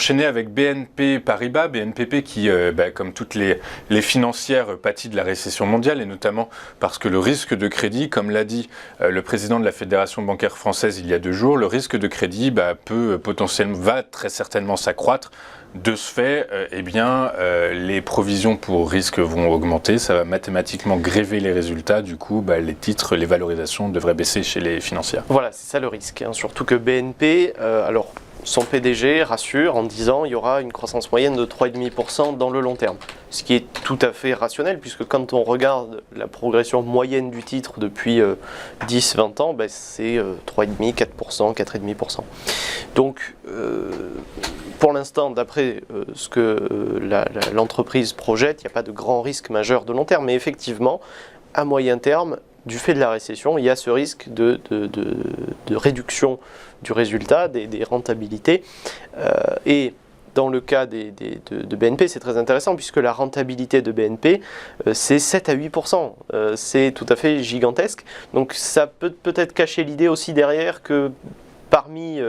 enchaîner avec BNP Paribas, BNPP qui, comme toutes les financières, pâtit de la récession mondiale et notamment parce que le risque de crédit, comme l'a dit le président de la Fédération bancaire française il y a 2 jours, le risque de crédit va très certainement s'accroître. De ce fait, les provisions pour risque vont augmenter, ça va mathématiquement gréver les résultats, du coup les titres, les valorisations devraient baisser chez les financières. Voilà, c'est ça le risque, surtout que BNP, son PDG rassure en disant il y aura une croissance moyenne de 3,5% dans le long terme. Ce qui est tout à fait rationnel puisque quand on regarde la progression moyenne du titre depuis 10-20 ans, c'est 3,5%, 4%, 4,5%. Donc pour l'instant, d'après ce que l'entreprise projette, il n'y a pas de grand risque majeur de long terme. Mais effectivement, à moyen terme, du fait de la récession, il y a ce risque de réduction du résultat, des rentabilités. Et dans le cas de BNP, c'est très intéressant puisque la rentabilité de BNP, c'est 7 à 8%. C'est tout à fait gigantesque. Donc ça peut peut-être cacher l'idée aussi derrière que parmi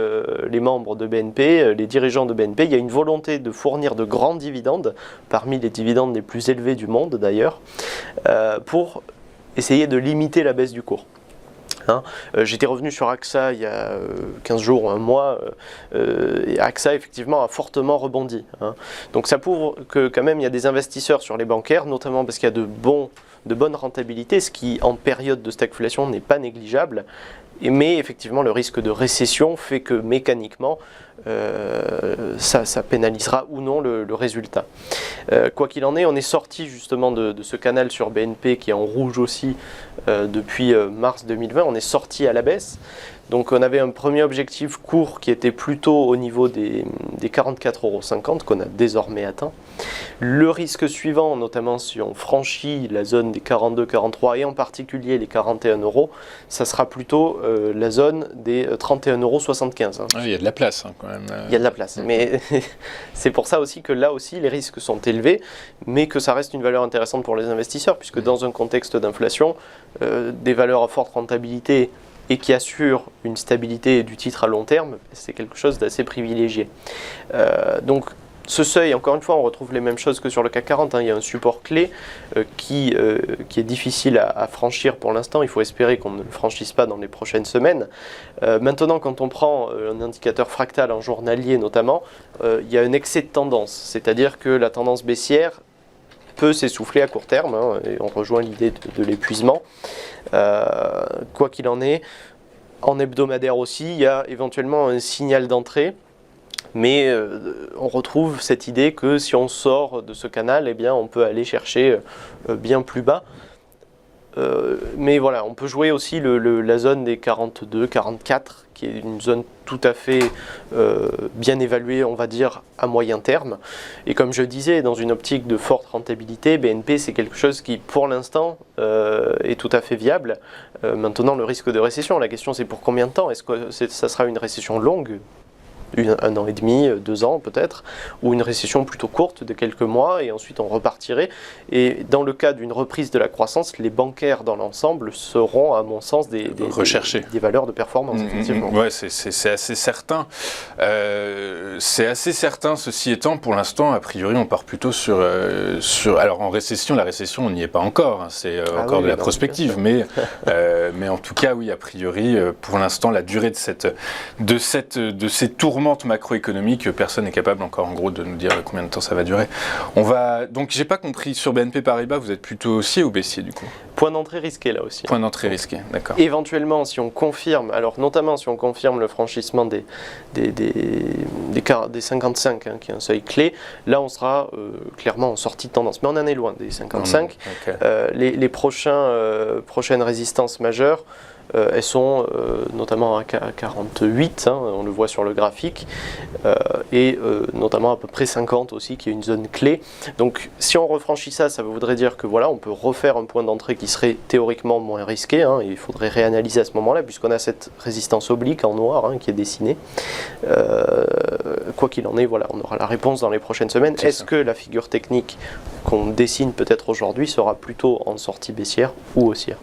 les membres de BNP, les dirigeants de BNP, il y a une volonté de fournir de grands dividendes, parmi les dividendes les plus élevés du monde d'ailleurs, pour essayer de limiter la baisse du cours. J'étais revenu sur AXA il y a 15 jours ou un mois, et AXA effectivement a fortement rebondi. Donc ça prouve que quand même il y a des investisseurs sur les bancaires, notamment parce qu'il y a de bonnes rentabilités, ce qui en période de stagflation n'est pas négligeable. Mais effectivement, le risque de récession fait que mécaniquement, ça pénalisera ou non le résultat. Quoi qu'il en est, on est sorti justement de ce canal sur BNP qui est en rouge aussi depuis mars 2020. On est sorti à la baisse. Donc on avait un premier objectif court qui était plutôt au niveau des 44,50 € qu'on a désormais atteint. Le risque suivant, notamment si on franchit la zone des 42-43 et en particulier les 41 €, ça sera plutôt la zone des 31,75 €. Il y a de la place quand même. Il y a de la place, mais c'est pour ça aussi que là aussi les risques sont élevés, mais que ça reste une valeur intéressante pour les investisseurs, puisque dans un contexte d'inflation, des valeurs à forte rentabilité et qui assure une stabilité du titre à long terme, c'est quelque chose d'assez privilégié. Donc ce seuil, encore une fois, on retrouve les mêmes choses que sur le CAC 40. Il y a un support clé qui est difficile à franchir pour l'instant. Il faut espérer qu'on ne le franchisse pas dans les prochaines semaines. Maintenant, quand on prend un indicateur fractal en journalier notamment, il y a un excès de tendance, c'est-à-dire que la tendance baissière peut s'essouffler à court terme, et on rejoint l'idée de l'épuisement. Quoi qu'il en est, en hebdomadaire aussi, il y a éventuellement un signal d'entrée, mais on retrouve cette idée que si on sort de ce canal, on peut aller chercher bien plus bas. Mais voilà, on peut jouer aussi la zone des 42, 44, qui est une zone tout à fait bien évaluée, on va dire, à moyen terme. Et comme je disais, dans une optique de forte rentabilité, BNP, c'est quelque chose qui, pour l'instant, est tout à fait viable. Maintenant, le risque de récession, la question c'est pour combien de temps? Est-ce que ça sera une récession longue? 1 an et demi, 2 ans peut-être, ou une récession plutôt courte de quelques mois et ensuite on repartirait. Et dans le cas d'une reprise de la croissance, les bancaires dans l'ensemble seront, à mon sens, des valeurs de performance. Ouais, c'est assez certain. C'est assez certain, ceci étant, pour l'instant, a priori, on part plutôt sur alors en récession, la récession, on n'y est pas encore, c'est encore de la prospective, mais en tout cas, oui, a priori, pour l'instant, la durée de ces tourments macroéconomique, personne n'est capable encore en gros de nous dire combien de temps ça va durer. Donc j'ai pas compris, sur BNP Paribas, vous êtes plutôt haussier ou baissier du coup? Point d'entrée risqué là aussi. Point d'entrée risqué, d'accord. Éventuellement, si on confirme, alors notamment si on confirme le franchissement des 55, qui est un seuil clé, là on sera clairement en sortie de tendance. Mais on en est loin des 55. Les prochaines résistances majeures, elles sont notamment à 48, on le voit sur le graphique, et notamment à peu près 50 aussi, qui est une zone clé. Donc si on refranchit ça, ça voudrait dire que voilà, on peut refaire un point d'entrée qui serait théoriquement moins risqué, et il faudrait réanalyser à ce moment-là, puisqu'on a cette résistance oblique en noir qui est dessinée. Quoi qu'il en est, voilà, on aura la réponse dans les prochaines semaines. Est-ce que la figure technique qu'on dessine peut-être aujourd'hui sera plutôt en sortie baissière ou haussière?